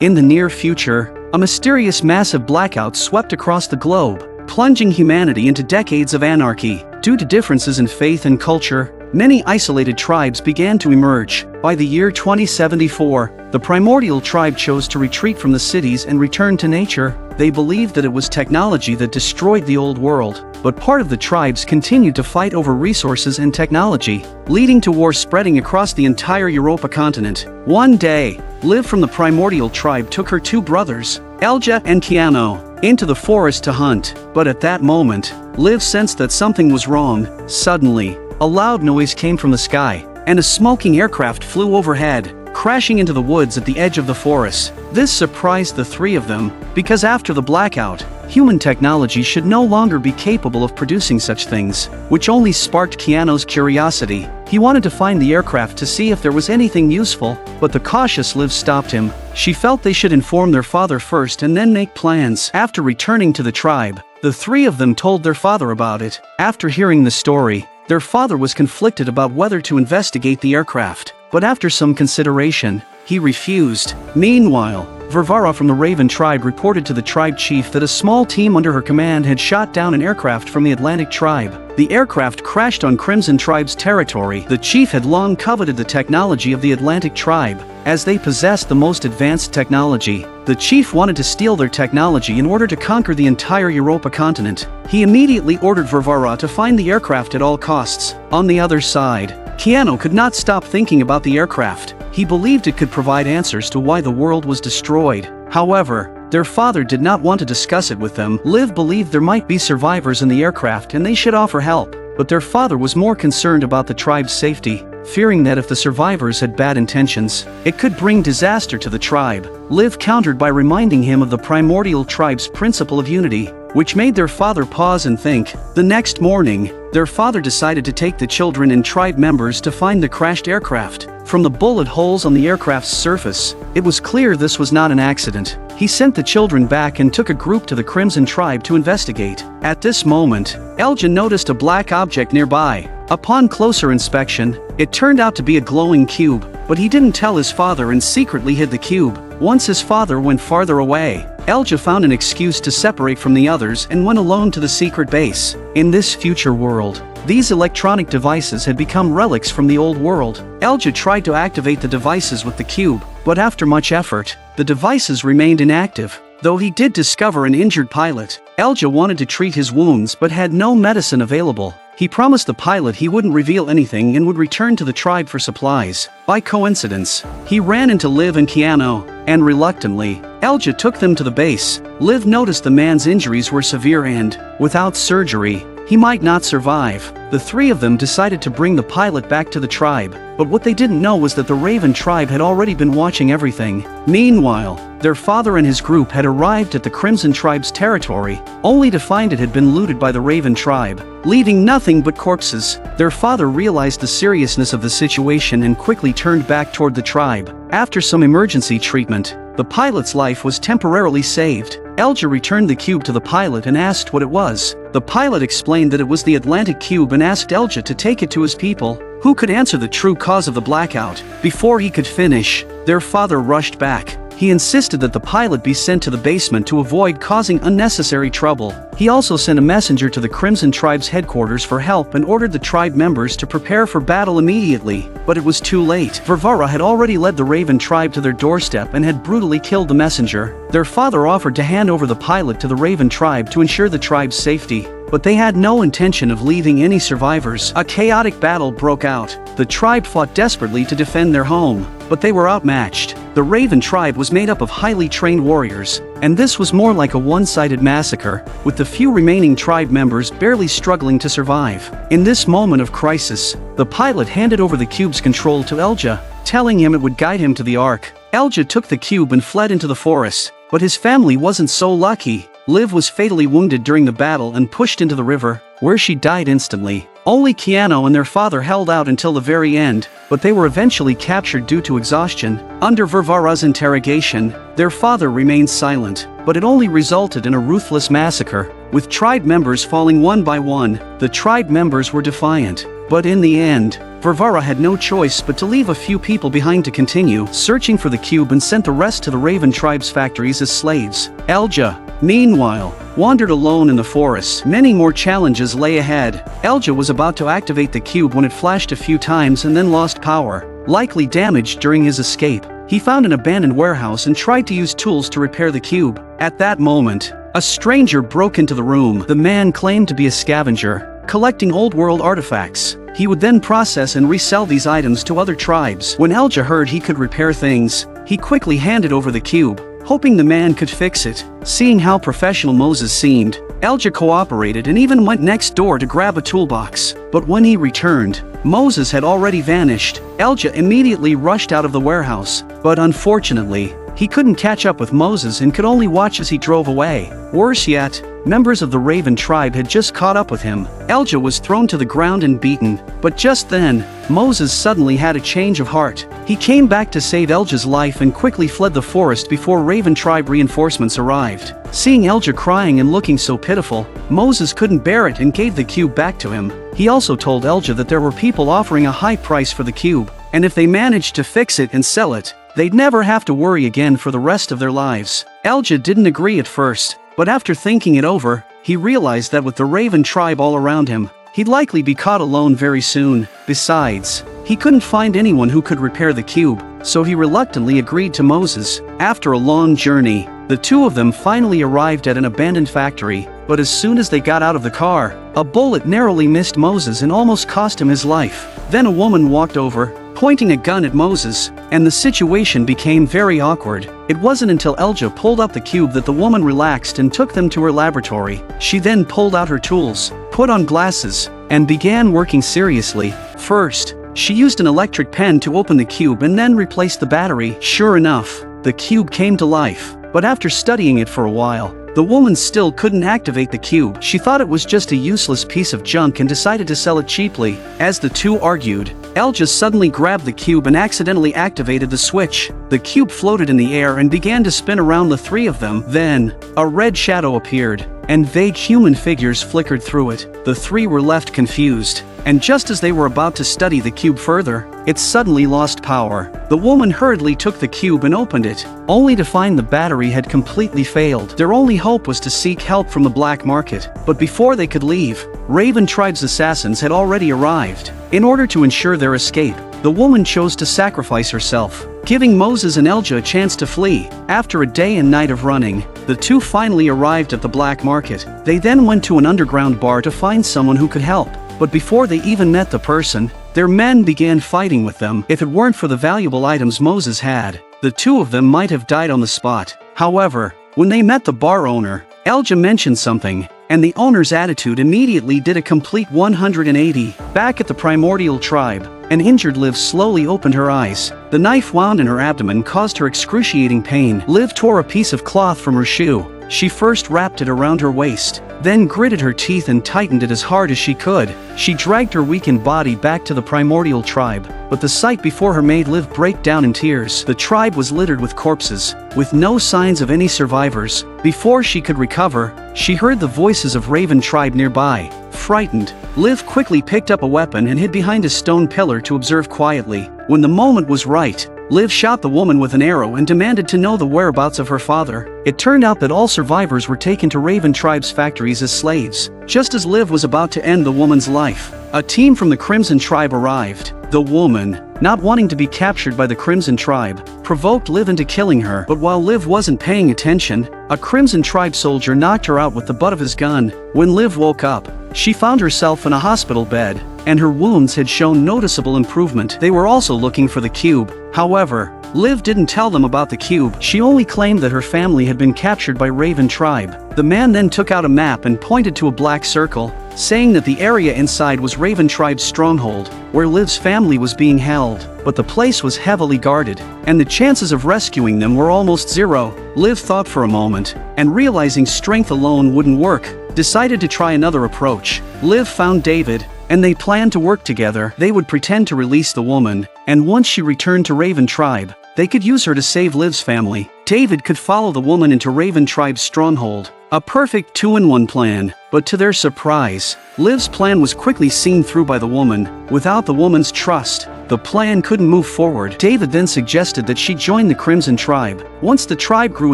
In the near future, a mysterious massive blackout swept across the globe, plunging humanity into decades of anarchy. Due to differences in faith and culture, many isolated tribes began to emerge. By the year 2074, the Primordial tribe chose to retreat from the cities and return to nature. They believed that it was technology that destroyed the old world, but part of the tribes continued to fight over resources and technology, leading to war spreading across the entire Europa continent. One day, Liv from the Primordial tribe took her two brothers, Elja and Keano, into the forest to hunt. But at that moment, Liv sensed that something was wrong. Suddenly, a loud noise came from the sky, and a smoking aircraft flew overhead, crashing into the woods at the edge of the forest. This surprised the three of them, because after the blackout, human technology should no longer be capable of producing such things, which only sparked Keano's curiosity. He wanted to find the aircraft to see if there was anything useful, but the cautious Liv stopped him. She felt they should inform their father first and then make plans. After returning to the tribe, the three of them told their father about it. After hearing the story, their father was conflicted about whether to investigate the aircraft, but after some consideration, he refused. Meanwhile, Varvara from the Raven tribe reported to the tribe chief that a small team under her command had shot down an aircraft from the Atlantic tribe. The aircraft crashed on Crimson tribe's territory. The chief had long coveted the technology of the Atlantic tribe, as they possessed the most advanced technology. The chief wanted to steal their technology in order to conquer the entire Europa continent. He immediately ordered Varvara to find the aircraft at all costs. On the other side, Keano could not stop thinking about the aircraft. He believed it could provide answers to why the world was destroyed. However, their father did not want to discuss it with them. Liv believed there might be survivors in the aircraft and they should offer help, but their father was more concerned about the tribe's safety, fearing that if the survivors had bad intentions, it could bring disaster to the tribe. Liv countered by reminding him of the Primordial tribe's principle of unity, which made their father pause and think. The next morning, their father decided to take the children and tribe members to find the crashed aircraft. From the bullet holes on the aircraft's surface, it was clear this was not an accident. He sent the children back and took a group to the Crimson tribe to investigate. At this moment, Elja noticed a black object nearby. Upon closer inspection, it turned out to be a glowing cube, but he didn't tell his father and secretly hid the cube. Once his father went farther away, Elja found an excuse to separate from the others and went alone to the secret base. In this future world, these electronic devices had become relics from the old world. Elja tried to activate the devices with the cube, but after much effort, the devices remained inactive. Though he did discover an injured pilot, Elja wanted to treat his wounds but had no medicine available. He promised the pilot he wouldn't reveal anything and would return to the tribe for supplies. By coincidence, he ran into Liv and Keano, and reluctantly, Elja took them to the base. Liv noticed the man's injuries were severe and, without surgery, he might not survive. The three of them decided to bring the pilot back to the tribe, but what they didn't know was that the Raven tribe had already been watching everything. Meanwhile, their father and his group had arrived at the Crimson tribe's territory, only to find it had been looted by the Raven tribe, leaving nothing but corpses. Their father realized the seriousness of the situation and quickly turned back toward the tribe. After some emergency treatment, the pilot's life was temporarily saved. Elja returned the cube to the pilot and asked what it was. The pilot explained that it was the Atlantic cube and asked Elja to take it to his people, who could answer the true cause of the blackout. Before he could finish, their father rushed back. He insisted that the pilot be sent to the basement to avoid causing unnecessary trouble. He also sent a messenger to the Crimson tribe's headquarters for help and ordered the tribe members to prepare for battle immediately. But it was too late. Varvara had already led the Raven tribe to their doorstep and had brutally killed the messenger. Their father offered to hand over the pilot to the Raven tribe to ensure the tribe's safety, but they had no intention of leaving any survivors. A chaotic battle broke out. The tribe fought desperately to defend their home, but they were outmatched. The Raven tribe was made up of highly trained warriors, and this was more like a one-sided massacre, with the few remaining tribe members barely struggling to survive. In this moment of crisis, the pilot handed over the cube's control to Elja, telling him it would guide him to the Ark. Elja took the cube and fled into the forest, but his family wasn't so lucky. Liv was fatally wounded during the battle and pushed into the river, where she died instantly. Only Keano and their father held out until the very end, but they were eventually captured due to exhaustion. Under Varvara's interrogation, their father remained silent, but it only resulted in a ruthless massacre, with tribe members falling one by one. The tribe members were defiant. But in the end, Varvara had no choice but to leave a few people behind to continue searching for the cube and sent the rest to the Raven tribe's factories as slaves. Elja, meanwhile, wandered alone in the forest. Many more challenges lay ahead. Elja was about to activate the cube when it flashed a few times and then lost power, likely damaged during his escape. He found an abandoned warehouse and tried to use tools to repair the cube. At that moment, a stranger broke into the room. The man claimed to be a scavenger, collecting old-world artifacts. He would then process and resell these items to other tribes. When Elja heard he could repair things, he quickly handed over the cube, hoping the man could fix it. Seeing how professional Moses seemed, Elja cooperated and even went next door to grab a toolbox. But when he returned, Moses had already vanished. Elja immediately rushed out of the warehouse, but unfortunately, he couldn't catch up with Moses and could only watch as he drove away. Worse yet, members of the Raven tribe had just caught up with him. Elja was thrown to the ground and beaten, but just then, Moses suddenly had a change of heart. He came back to save Elja's life and quickly fled the forest before Raven tribe reinforcements arrived. Seeing Elja crying and looking so pitiful, Moses couldn't bear it and gave the cube back to him. He also told Elja that there were people offering a high price for the cube, and if they managed to fix it and sell it, they'd never have to worry again for the rest of their lives. Elja didn't agree at first, but after thinking it over, he realized that with the Raven tribe all around him, he'd likely be caught alone very soon. Besides, he couldn't find anyone who could repair the cube, so he reluctantly agreed to Moses. After a long journey, the two of them finally arrived at an abandoned factory, but as soon as they got out of the car, a bullet narrowly missed Moses and almost cost him his life. Then a woman walked over, pointing a gun at Moses, and the situation became very awkward. It wasn't until Elja pulled up the cube that the woman relaxed and took them to her laboratory. She then pulled out her tools, put on glasses, and began working seriously. First, she used an electric pen to open the cube and then replaced the battery. Sure enough, the cube came to life, but after studying it for a while, the woman still couldn't activate the cube. She thought it was just a useless piece of junk and decided to sell it cheaply. As the two argued, Elja suddenly grabbed the cube and accidentally activated the switch. The cube floated in the air and began to spin around the three of them. Then, a red shadow appeared, and vague human figures flickered through it. The three were left confused, and just as they were about to study the cube further, it suddenly lost power. The woman hurriedly took the cube and opened it, only to find the battery had completely failed. Their only hope was to seek help from the black market. But before they could leave, Raven tribe's assassins had already arrived. In order to ensure their escape, the woman chose to sacrifice herself, giving Moses and Elja a chance to flee. After a day and night of running, the two finally arrived at the black market. They then went to an underground bar to find someone who could help. But before they even met the person, their men began fighting with them. If it weren't for the valuable items Moses had, the two of them might have died on the spot. However, when they met the bar owner, Elja mentioned something, and the owner's attitude immediately did a complete 180. Back at the Primordial tribe, an injured Liv slowly opened her eyes. The knife wound in her abdomen caused her excruciating pain. Liv tore a piece of cloth from her shoe. She first wrapped it around her waist, then gritted her teeth and tightened it as hard as she could. She dragged her weakened body back to the Primordial tribe, but the sight before her made Liv break down in tears. The tribe was littered with corpses, with no signs of any survivors. Before she could recover, she heard the voices of Raven tribe nearby. Frightened, Liv quickly picked up a weapon and hid behind a stone pillar to observe quietly. When the moment was right, Liv shot the woman with an arrow and demanded to know the whereabouts of her father. It turned out that all survivors were taken to Raven tribe's factories as slaves. Just as Liv was about to end the woman's life, a team from the Crimson tribe arrived. The woman, not wanting to be captured by the Crimson tribe, provoked Liv into killing her. But while Liv wasn't paying attention, a Crimson tribe soldier knocked her out with the butt of his gun. When Liv woke up, she found herself in a hospital bed, and her wounds had shown noticeable improvement. They were also looking for the cube. However, Liv didn't tell them about the cube. She only claimed that her family had been captured by Raven tribe. The man then took out a map and pointed to a black circle, saying that the area inside was Raven tribe's stronghold, where Liv's family was being held. But the place was heavily guarded, and the chances of rescuing them were almost zero. Liv thought for a moment, and realizing strength alone wouldn't work, decided to try another approach. Liv found David, and they planned to work together. They would pretend to release the woman, and once she returned to Raven tribe, they could use her to save Liv's family. David could follow the woman into Raven Tribe's stronghold. A perfect two-in-one plan, but to their surprise, Liv's plan was quickly seen through by the woman. Without the woman's trust, the plan couldn't move forward. David then suggested that she join the Crimson Tribe. Once the tribe grew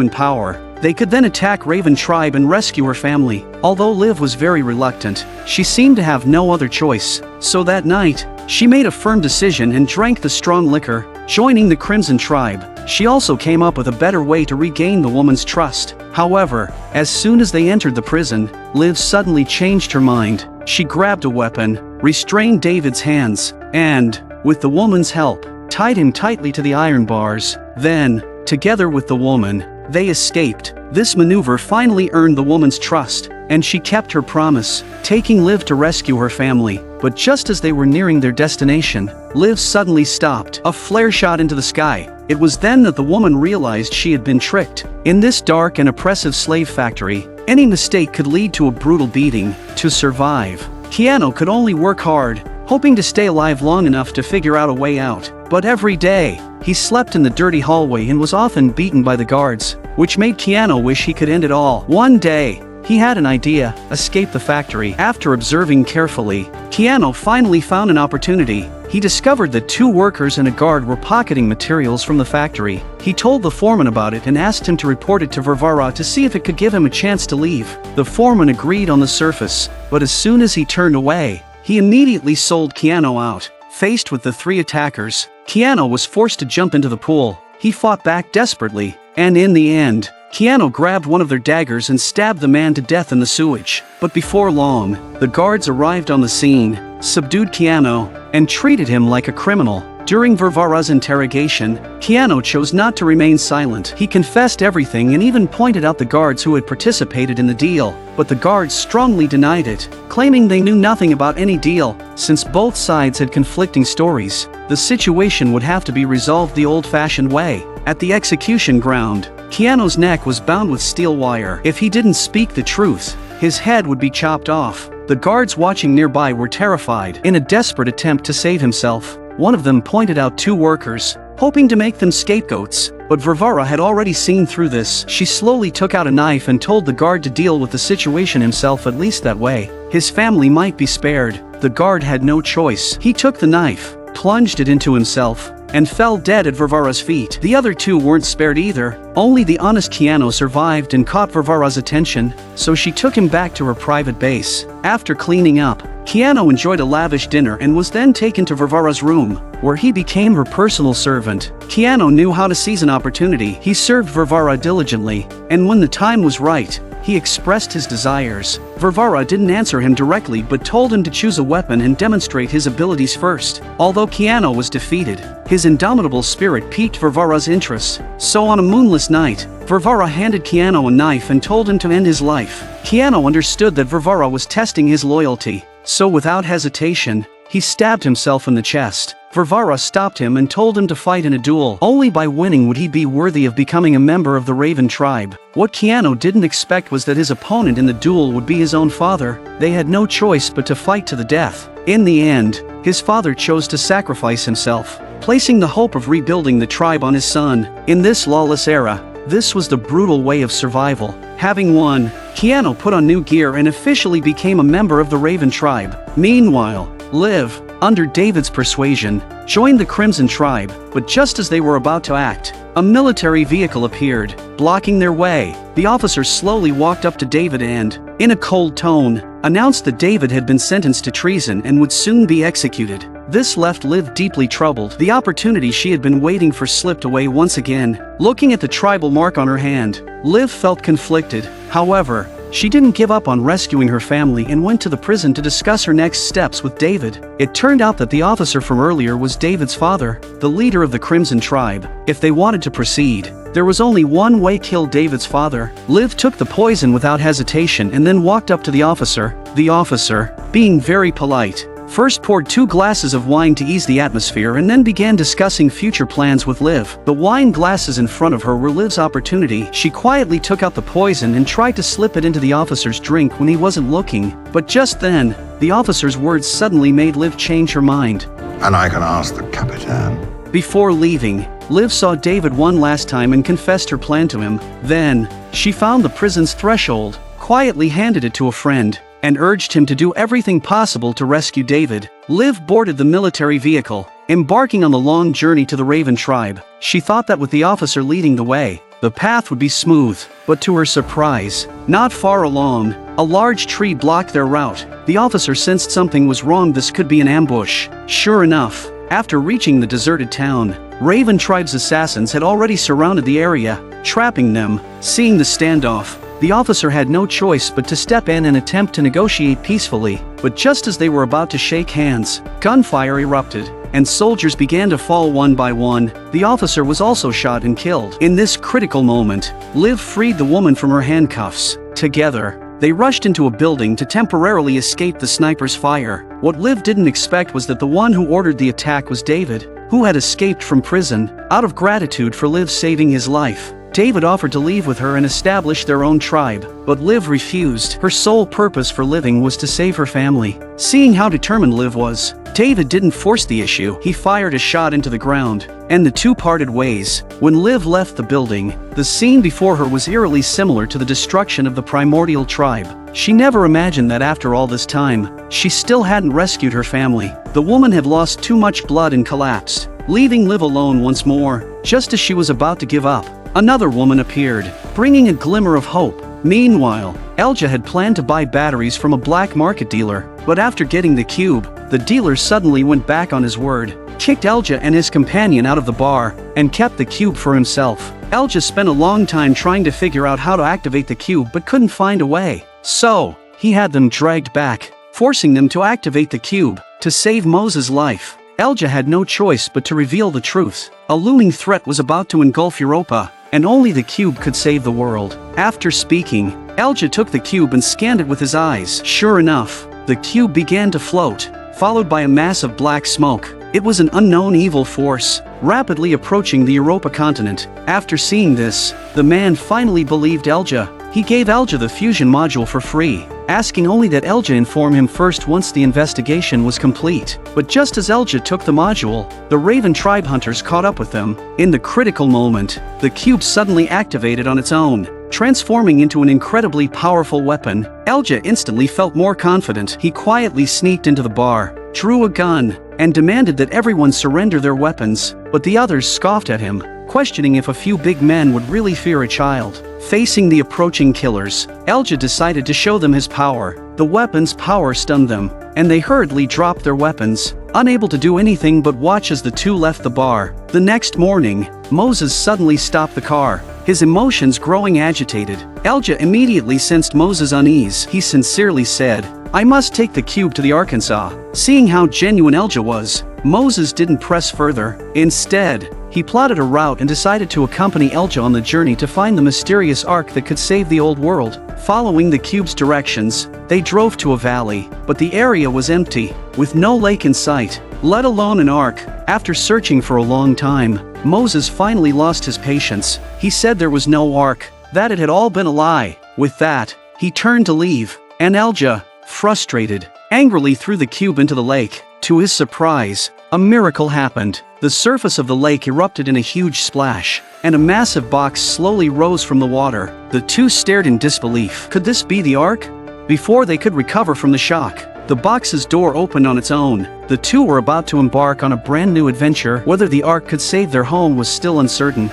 in power, they could then attack Raven Tribe and rescue her family. Although Liv was very reluctant, she seemed to have no other choice. So that night, she made a firm decision and drank the strong liquor, joining the Crimson Tribe. She also came up with a better way to regain the woman's trust. However, as soon as they entered the prison, Liv suddenly changed her mind. She grabbed a weapon, restrained David's hands, and, with the woman's help, tied him tightly to the iron bars. Then, together with the woman, they escaped. This maneuver finally earned the woman's trust, and she kept her promise, taking Liv to rescue her family. But just as they were nearing their destination, Liv suddenly stopped. A flare shot into the sky. It was then that the woman realized she had been tricked. In this dark and oppressive slave factory, any mistake could lead to a brutal beating. To survive, Keano could only work hard, hoping to stay alive long enough to figure out a way out. But every day, he slept in the dirty hallway and was often beaten by the guards, which made Keano wish he could end it all. One day, he had an idea: escape the factory. After observing carefully, Keano finally found an opportunity. He discovered that 2 workers and a guard were pocketing materials from the factory. He told the foreman about it and asked him to report it to Varvara to see if it could give him a chance to leave. The foreman agreed on the surface, but as soon as he turned away, he immediately sold Keano out. Faced with the 3 attackers, Keano was forced to jump into the pool. He fought back desperately, and in the end, Keano grabbed one of their daggers and stabbed the man to death in the sewage. But before long, the guards arrived on the scene, subdued Keano, and treated him like a criminal. During Varvara's interrogation, Keano chose not to remain silent. He confessed everything and even pointed out the guards who had participated in the deal. But the guards strongly denied it, claiming they knew nothing about any deal. Since both sides had conflicting stories, the situation would have to be resolved the old-fashioned way. At the execution ground, Keano's neck was bound with steel wire. If he didn't speak the truth, his head would be chopped off. The guards watching nearby were terrified. In a desperate attempt to save himself, one of them pointed out 2 workers, hoping to make them scapegoats. But Varvara had already seen through this. She slowly took out a knife and told the guard to deal with the situation himself. At least that way, his family might be spared. The guard had no choice. He took the knife, plunged it into himself, and fell dead at Varvara's feet. The other 2 weren't spared either. Only the honest Keano survived and caught Varvara's attention, so she took him back to her private base. After cleaning up, Keano enjoyed a lavish dinner and was then taken to Varvara's room, where he became her personal servant. Keano knew how to seize an opportunity. He served Varvara diligently, and when the time was right, he expressed his desires. Varvara didn't answer him directly but told him to choose a weapon and demonstrate his abilities first. Although Keano was defeated, his indomitable spirit piqued Varvara's interest. So on a moonless night, Varvara handed Keano a knife and told him to end his life. Keano understood that Varvara was testing his loyalty, so without hesitation, he stabbed himself in the chest. Varvara stopped him and told him to fight in a duel. Only by winning would he be worthy of becoming a member of the Raven Tribe. What Keano didn't expect was that his opponent in the duel would be his own father. They had no choice but to fight to the death. In the end, his father chose to sacrifice himself, placing the hope of rebuilding the tribe on his son. In this lawless era, this was the brutal way of survival. Having won, Keano put on new gear and officially became a member of the Raven Tribe. Meanwhile, Liv, under David's persuasion, joined the Crimson Tribe, but just as they were about to act, a military vehicle appeared, blocking their way. The officers slowly walked up to David and, in a cold tone, announced that David had been sentenced to treason and would soon be executed. This left Liv deeply troubled. The opportunity she had been waiting for slipped away once again. Looking at the tribal mark on her hand, Liv felt conflicted. However, she didn't give up on rescuing her family and went to the prison to discuss her next steps with David. It turned out that the officer from earlier was David's father, the leader of the Crimson Tribe. If they wanted to proceed, there was only one way: kill David's father. Liv took the poison without hesitation and then walked up to the officer. The officer, being very polite, first poured 2 glasses of wine to ease the atmosphere and then began discussing future plans with Liv. The wine glasses in front of her were Liv's opportunity. She quietly took out the poison and tried to slip it into the officer's drink when he wasn't looking. But just then, the officer's words suddenly made Liv change her mind. And I can ask the Capitan. Before leaving, Liv saw David one last time and confessed her plan to him. Then, she found the prison's threshold, quietly handed it to a friend, and urged him to do everything possible to rescue David. Liv boarded the military vehicle, embarking on the long journey to the Raven tribe. She thought that with the officer leading the way, the path would be smooth, but to her surprise, not far along, a large tree blocked their route. The officer sensed something was wrong. This could be an ambush. Sure enough, after reaching the deserted town, Raven tribe's assassins had already surrounded the area, trapping them. Seeing the standoff, the officer had no choice but to step in and attempt to negotiate peacefully. But just as they were about to shake hands, gunfire erupted, and soldiers began to fall one by one. The officer was also shot and killed. In this critical moment, Liv freed the woman from her handcuffs. Together, they rushed into a building to temporarily escape the sniper's fire. What Liv didn't expect was that the one who ordered the attack was David, who had escaped from prison. Out of gratitude for Liv saving his life, David offered to leave with her and establish their own tribe, but Liv refused. Her sole purpose for living was to save her family. Seeing how determined Liv was, David didn't force the issue. He fired a shot into the ground, and the two parted ways. When Liv left the building, the scene before her was eerily similar to the destruction of the Primordial tribe. She never imagined that after all this time, she still hadn't rescued her family. The woman had lost too much blood and collapsed, leaving Liv alone once more. Just as she was about to give up, another woman appeared, bringing a glimmer of hope. Meanwhile, Elja had planned to buy batteries from a black market dealer, but after getting the cube, the dealer suddenly went back on his word, kicked Elja and his companion out of the bar, and kept the cube for himself. Elja spent a long time trying to figure out how to activate the cube but couldn't find a way. So, he had them dragged back, forcing them to activate the cube to save Moses' life. Elja had no choice but to reveal the truth. A looming threat was about to engulf Europa, and only the cube could save the world. After speaking, Elja took the cube and scanned it with his eyes. Sure enough, the cube began to float, followed by a mass of black smoke. It was an unknown evil force, rapidly approaching the Europa continent. After seeing this, the man finally believed Elja. He gave Elja the fusion module for free, asking only that Elja inform him first once the investigation was complete. But just as Elja took the module, the Raven tribe hunters caught up with them. In the critical moment, the cube suddenly activated on its own, transforming into an incredibly powerful weapon. Elja instantly felt more confident. He quietly sneaked into the bar, drew a gun, and demanded that everyone surrender their weapons, but the others scoffed at him, questioning if a few big men would really fear a child. Facing the approaching killers, Elja decided to show them his power. The weapon's power stunned them, and they hurriedly dropped their weapons, unable to do anything but watch as the two left the bar. The next morning, Moses suddenly stopped the car, his emotions growing agitated. Elja immediately sensed Moses' unease. He sincerely said, "I must take the cube to the Arkansas." Seeing how genuine Elja was, Moses didn't press further. Instead, he plotted a route and decided to accompany Elja on the journey to find the mysterious ark that could save the old world. Following the cube's directions, they drove to a valley, but the area was empty, with no lake in sight, let alone an ark. After searching for a long time, Moses finally lost his patience. He said there was no ark, that it had all been a lie. With that, he turned to leave, and Elja, frustrated, angrily threw the cube into the lake. To his surprise, a miracle happened. The surface of the lake erupted in a huge splash, and a massive box slowly rose from the water. The two stared in disbelief. Could this be the ark? Before they could recover from the shock, the box's door opened on its own. The two were about to embark on a brand new adventure. Whether the ark could save their home was still uncertain.